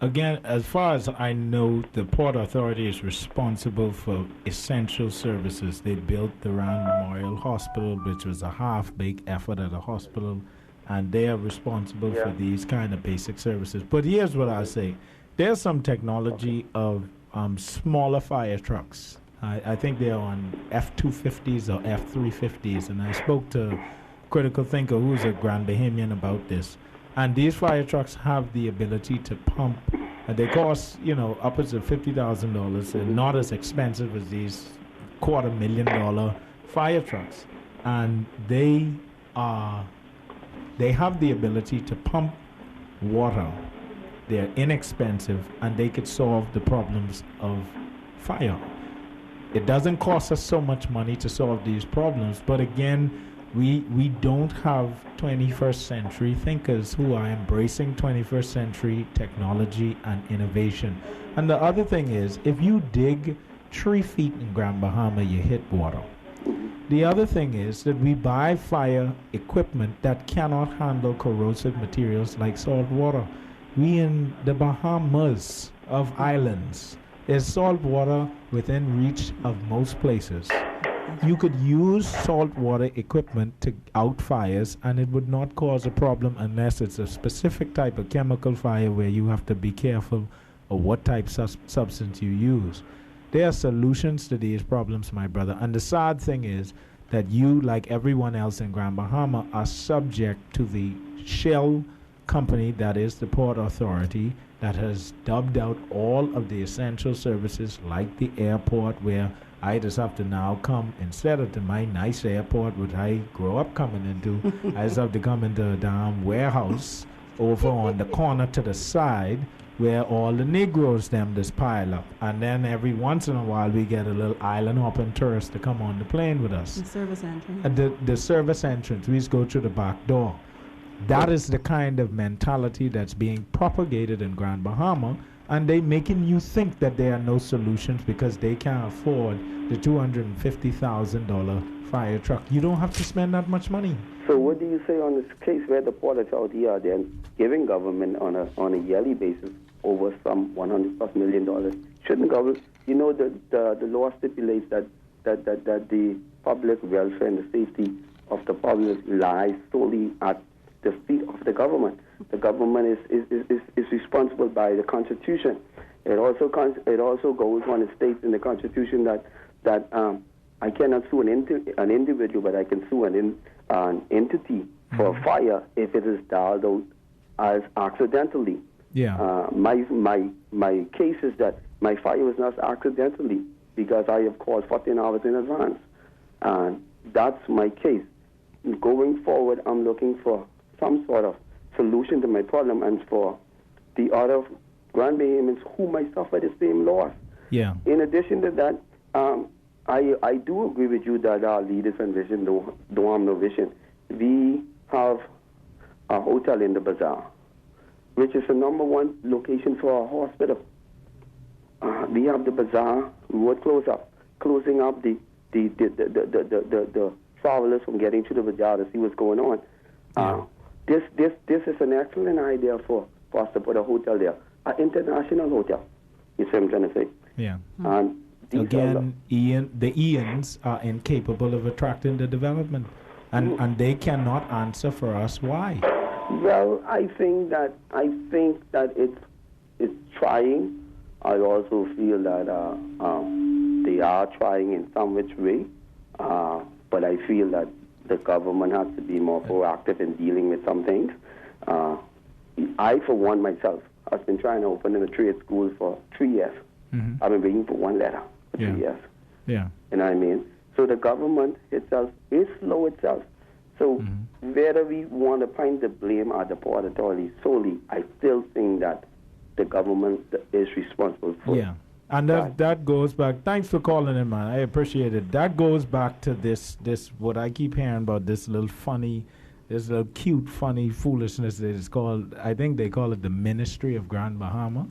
Again, as far as I know, the Port Authority is responsible for essential services. They built the Rand Memorial Hospital, which was a half-baked effort at a hospital, and they are responsible for these kind of basic services. But here's what I say. There's some technology of smaller fire trucks. I think they're on F-250s or F-350s, and I spoke to Critical Thinker, who's a Grand Bahamian, about this. And these fire trucks have the ability to pump, and they cost, upwards of $50,000, and not as expensive as these $250,000 fire trucks. And they have the ability to pump water. They're inexpensive, and they could solve the problems of fire. It doesn't cost us so much money to solve these problems, but again, we don't have 21st century thinkers who are embracing 21st century technology and innovation. And the other thing is, if you dig 3 feet in Grand Bahama, you hit water. The other thing is that we buy fire equipment that cannot handle corrosive materials like salt water. We in the Bahamas of islands, there's salt water within reach of most places. You could use saltwater equipment to out fires, and it would not cause a problem unless it's a specific type of chemical fire where you have to be careful of what type of substance you use. There are solutions to these problems, my brother. And the sad thing is that you, like everyone else in Grand Bahama, are subject to the shell company that is the Port Authority that has dubbed out all of the essential services like the airport, where I just have to now come, instead of to my nice airport, which I grew up coming into, I just have to come into a damn warehouse over on the corner to the side where all the Negroes them just pile up. And then every once in a while we get a little island hopping tourist to come on the plane with us. The service entrance. The service entrance, we just go through the back door. That is the kind of mentality that's being propagated in Grand Bahama, and they making you think that there are no solutions because they can't afford the $250,000 fire truck. You don't have to spend that much money. So what do you say on this case where the Port Authority are then giving government on a yearly basis over some $100+ million? Shouldn't government, the law stipulates that the public welfare and the safety of the public lies solely at the feet of the government. The government is responsible by the Constitution. It also goes on, it states in the Constitution that I cannot sue an individual, but I can sue an entity for fire if it is dialed out as accidentally. Yeah. My case is that my fire was not accidentally because I have called 14 hours in advance, and that's my case. Going forward, I'm looking for some sort of solution to my problem, and for the other Grand Bahamians who might suffer the same loss. Yeah. In addition to that, I do agree with you that our leaders and vision don't have no vision. We have a hotel in the bazaar, which is the _1 location for our hospital. We have the bazaar. We would closing up the travelers from getting to the bazaar to see what's going on. This is an excellent idea for us to put a hotel there, an international hotel. You see what I'm trying to say? Yeah. And again, the Ians are incapable of attracting the development, and they cannot answer for us why. Well, I think that it's trying. I also feel that they are trying in some which way, but I feel that the government has to be more proactive in dealing with some things. I, for one, myself, have been trying to open in a trade school for 3 years. I've been waiting for one letter for 3 years. Yeah. You know what I mean? So the government itself is slow itself. So whether we want to find the blame at the Port Authority solely, I still think that the government is responsible for it. And that goes back. Thanks for calling in, man. I appreciate it. That goes back to this what I keep hearing about, this little cute, funny foolishness that is called, I think they call it the Ministry of Grand Bahama.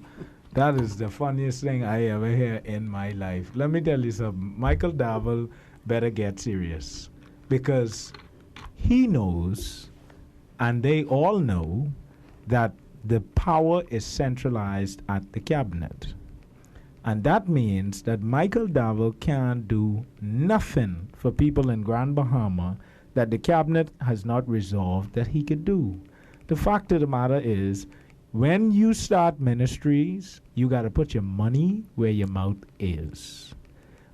That is the funniest thing I ever hear in my life. Let me tell you something. Michael Davel better get serious, because he knows, and they all know, that the power is centralized at the cabinet. And that means that Michael Davel can't do nothing for people in Grand Bahama that the cabinet has not resolved that he could do. The fact of the matter is, when you start ministries, you got to put your money where your mouth is.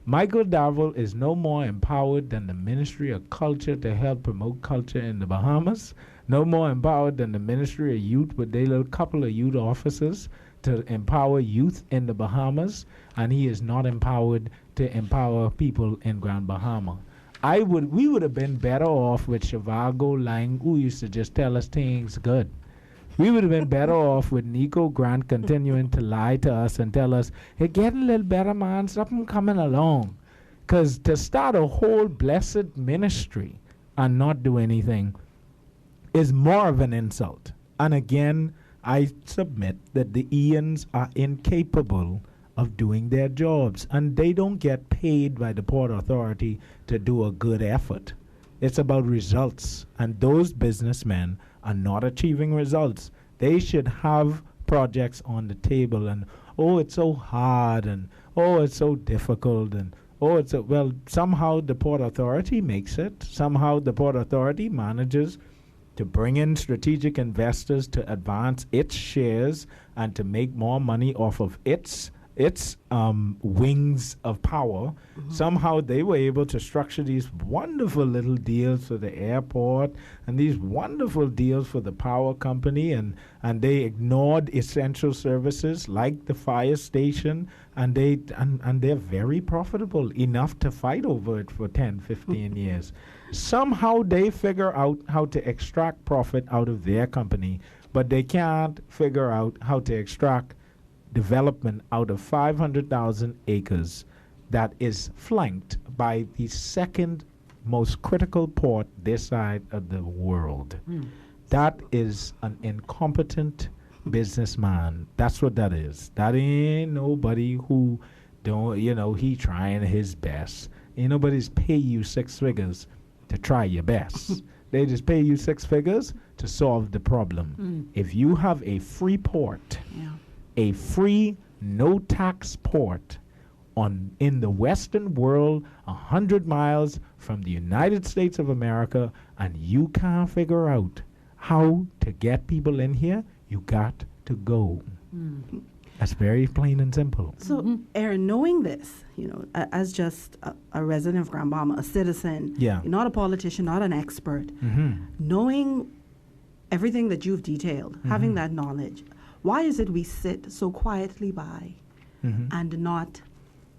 Michael Davel is no more empowered than the Ministry of Culture to help promote culture in the Bahamas, no more empowered than the Ministry of Youth with their little couple of youth officers to empower youth in the Bahamas, and he is not empowered to empower people in Grand Bahama. We would have been better off with Shivago Lang, who used to just tell us things good. We would have been better off with Nico Grant continuing to lie to us and tell us, hey, getting a little better, man, something coming along. Because to start a whole blessed ministry and not do anything is more of an insult. And again, I submit that the Ians are incapable of doing their jobs, and they don't get paid by the Port Authority to do a good effort. It's about results, and those businessmen are not achieving results. They should have projects on the table, and it's so hard, and it's so difficult, and somehow the Port Authority makes it. Somehow the Port Authority manages to bring in strategic investors to advance its shares and to make more money off of its wings of power. Somehow they were able to structure these wonderful little deals for the airport and these wonderful deals for the power company, and they ignored essential services like the fire station, and they're very profitable enough to fight over it for 10, 15 years. Somehow they figure out how to extract profit out of their company, but they can't figure out how to extract development out of 500,000 acres that is flanked by the second most critical port this side of the world. That is an incompetent businessman. That's what that is. That ain't nobody who he trying his best. Ain't nobody's pay you 6 figures to try your best. They just pay you 6 figures to solve the problem. If you have a free port, a free, no-tax port in the Western world, 100 miles from the United States of America, and you can't figure out how to get people in here, you got to go. That's very plain and simple. So, Aaron, knowing this, as just a resident of Grand Bahama, a citizen, not a politician, not an expert, knowing everything that you've detailed, having that knowledge, why is it we sit so quietly by and not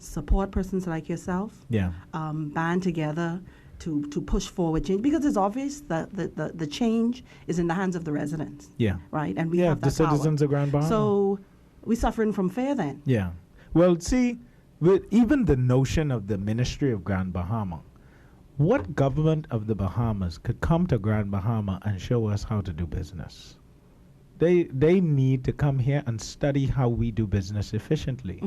support persons like yourself, band together to push forward change? Because it's obvious that the change is in the hands of the residents. Right? And we have that the citizens of Grand Bahama. So we're suffering from fear then. Well, see, with even the notion of the Ministry of Grand Bahama, what government of the Bahamas could come to Grand Bahama and show us how to do business? They need to come here and study how we do business efficiently.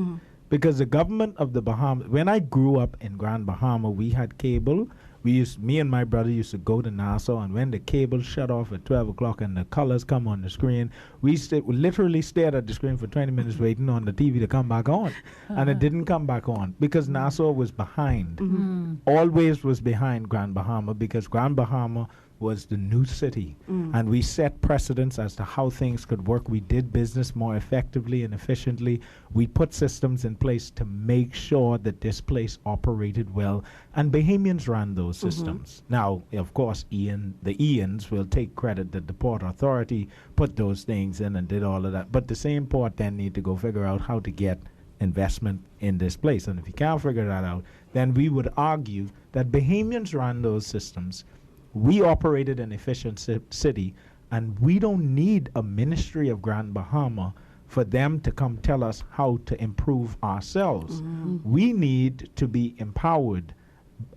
Because the government of the Bahamas, when I grew up in Grand Bahama, we had cable. Me and my brother used to go to Nassau, and when the cable shut off at 12 o'clock and the colors come on the screen, we literally stared at the screen for 20 minutes waiting on the TV to come back on. And it didn't come back on because Nassau was behind. Always was behind Grand Bahama, because Grand Bahama was the new city. And we set precedents as to how things could work. We did business more effectively and efficiently. We put systems in place to make sure that this place operated well. And Bahamians ran those systems. Now, of course, the Ians will take credit that the Port Authority put those things in and did all of that. But the same port then need to go figure out how to get investment in this place. And if you can't figure that out, then we would argue that Bahamians ran those systems. We operated an efficient city, and we don't need a Ministry of Grand Bahama for them to come tell us how to improve ourselves. We need to be empowered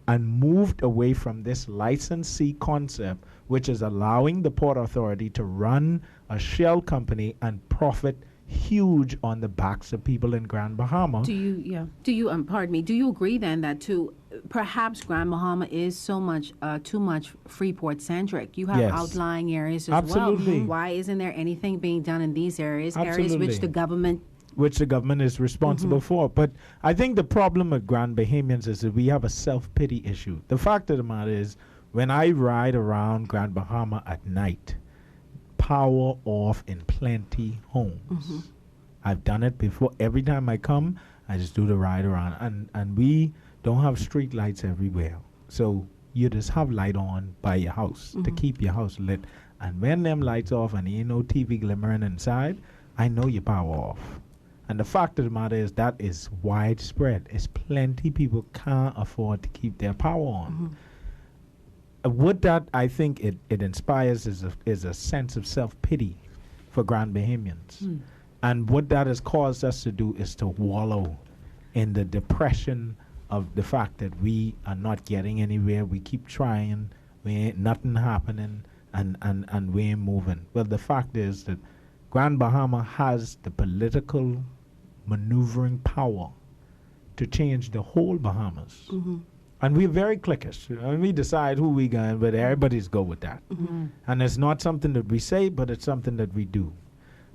and moved away from this licensee concept, which is allowing the Port Authority to run a shell company and profit huge on the backs of people in Grand Bahama. Do you agree then that perhaps Grand Bahama is so much too much Freeport centric? You have outlying areas as well. Why isn't there anything being done in these areas, areas which the government is responsible for? But I think the problem with Grand Bahamians is that we have a self-pity issue. The fact of the matter is, when I ride around Grand Bahama at night, power off in plenty homes. I've done it before. Every time I come, I just do the ride around. And we don't have street lights everywhere. So you just have light on by your house to keep your house lit. And when them lights off and ain't no TV glimmering inside, I know your power off. And the fact of the matter is that is widespread. It's plenty people can't afford to keep their power on. What that I think it inspires is a sense of self-pity for Grand Bahamians. And what that has caused us to do is to wallow in the depression of the fact that we are not getting anywhere. We keep trying, we ain't nothing happening, and we ain't moving. Well, the fact is that Grand Bahama has the political maneuvering power to change the whole Bahamas. And we're very cliquish. We decide who we going, but everybody's go with that. And it's not something that we say, but it's something that we do.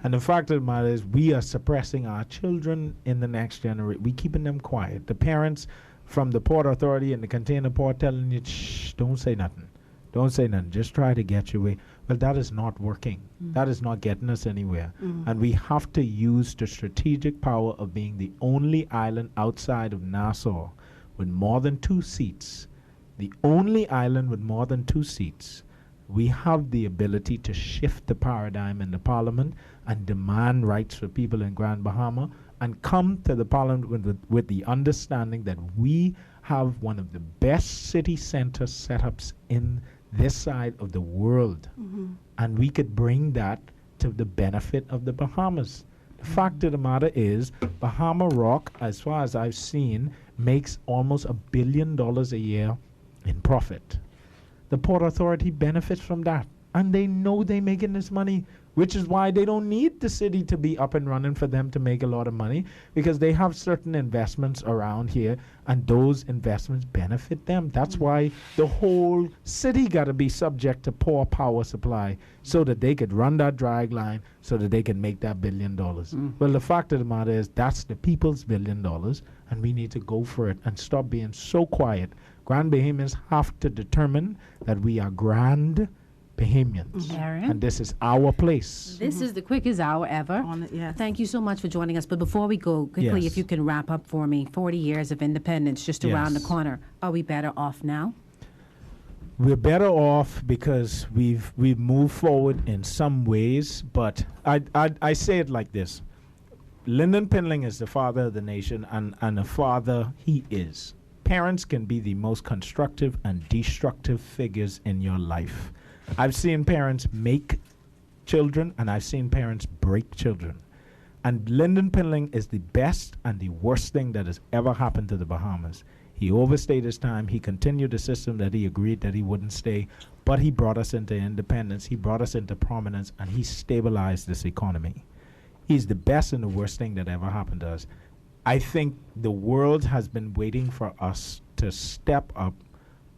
And the fact of the matter is, we are suppressing our children in the next generation. We keeping them quiet. The parents from the Port Authority and the container port telling you, shh, don't say nothing. Don't say nothing. Just try to get your way. Well, that is not working. That is not getting us anywhere. And we have to use the strategic power of being the only island outside of Nassau with more than 2 seats, the only island with more than 2 seats. We have the ability to shift the paradigm in the parliament and demand rights for people in Grand Bahama and come to the parliament with the understanding that we have one of the best city center setups in this side of the world. And we could bring that to the benefit of the Bahamas. The fact of the matter is, Bahama Rock, as far as I've seen, makes almost $1 billion a year in profit. The Port Authority benefits from that. And they know they're making this money, which is why they don't need the city to be up and running for them to make a lot of money, because they have certain investments around here, and those investments benefit them. That's why the whole city got to be subject to poor power supply so that they could run that drag line, so that they can make that $1 billion. Well, the fact of the matter is, that's the people's $1 billion, and we need to go for it and stop being so quiet. Grand Bahamians have to determine that we are Grand Bahamians. And this is our place. This is the quickest hour ever. Thank you so much for joining us. But before we go, quickly, if you can wrap up for me, 40 years of independence just around the corner. Are we better off now? We're better off because we've moved forward in some ways, but I say it like this. Lyndon Pinling is the father of the nation, and a father he is. Parents can be the most constructive and destructive figures in your life. I've seen parents make children, and I've seen parents break children. And Lyndon Pinling is the best and the worst thing that has ever happened to the Bahamas. He overstayed his time. He continued a system that he agreed that he wouldn't stay, but he brought us into independence. He brought us into prominence, and he stabilized this economy. He's the best and the worst thing that ever happened to us. I think the world has been waiting for us to step up,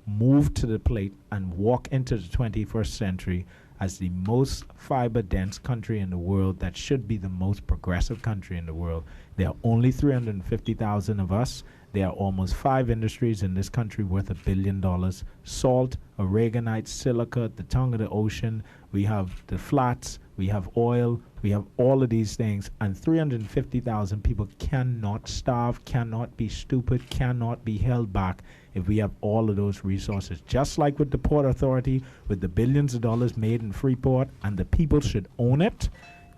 move to the plate, and walk into the 21st century as the most fiber-dense country in the world that should be the most progressive country in the world. There are only 350,000 of us. There are almost 5 industries in this country worth $1 billion. Salt, aragonite, silica, the tongue of the ocean. We have the flats. We have oil. We have all of these things. And 350,000 people cannot starve, cannot be stupid, cannot be held back if we have all of those resources. Just like with the Port Authority, with the billions of dollars made in Freeport, and the people should own it.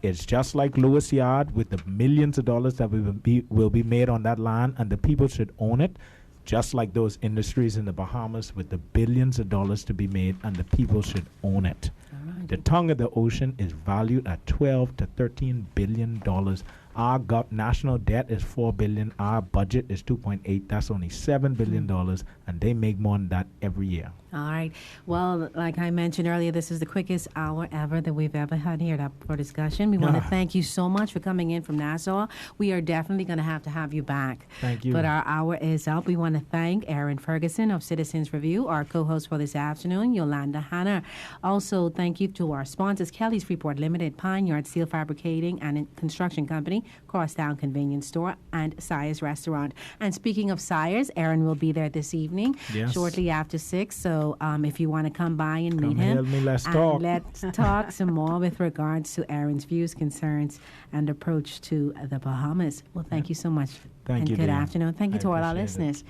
It's just like Lewis Yard with the millions of dollars that will be made on that land, and the people should own it, just like those industries in the Bahamas with the billions of dollars to be made, and the people should own it. The tongue of the ocean is valued at 12 to 13 billion dollars. Our national debt is $4 billion. Our budget is $2.8. That's only $7 billion, and they make more than that every year. All right. Well, like I mentioned earlier, this is the quickest hour ever that we've ever had here for discussion. We want to thank you so much for coming in from Nassau. We are definitely going to have you back. Thank you. But our hour is up. We want to thank Aaron Ferguson of Citizens Review, our co-host for this afternoon, Yolanda Hanna. Also, thank you to our sponsors, Kelly's Freeport Limited, Pine Yard Steel Fabricating and Construction Company, Crosstown Convenience Store, and Sire's Restaurant. And speaking of Sire's, Aaron will be there this evening, shortly after 6. So if you want to come by and meet him, let's talk. Let's talk some more with regards to Aaron's views, concerns, and approach to the Bahamas. Well, thank you so much. Thank you. Good afternoon. Thank you to all our listeners.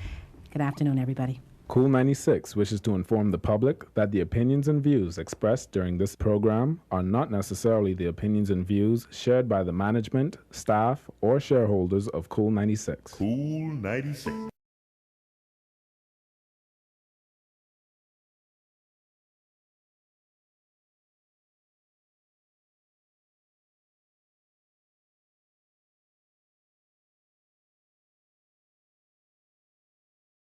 Good afternoon, everybody. Cool 96 wishes to inform the public that the opinions and views expressed during this program are not necessarily the opinions and views shared by the management, staff, or shareholders of Cool 96. Cool 96.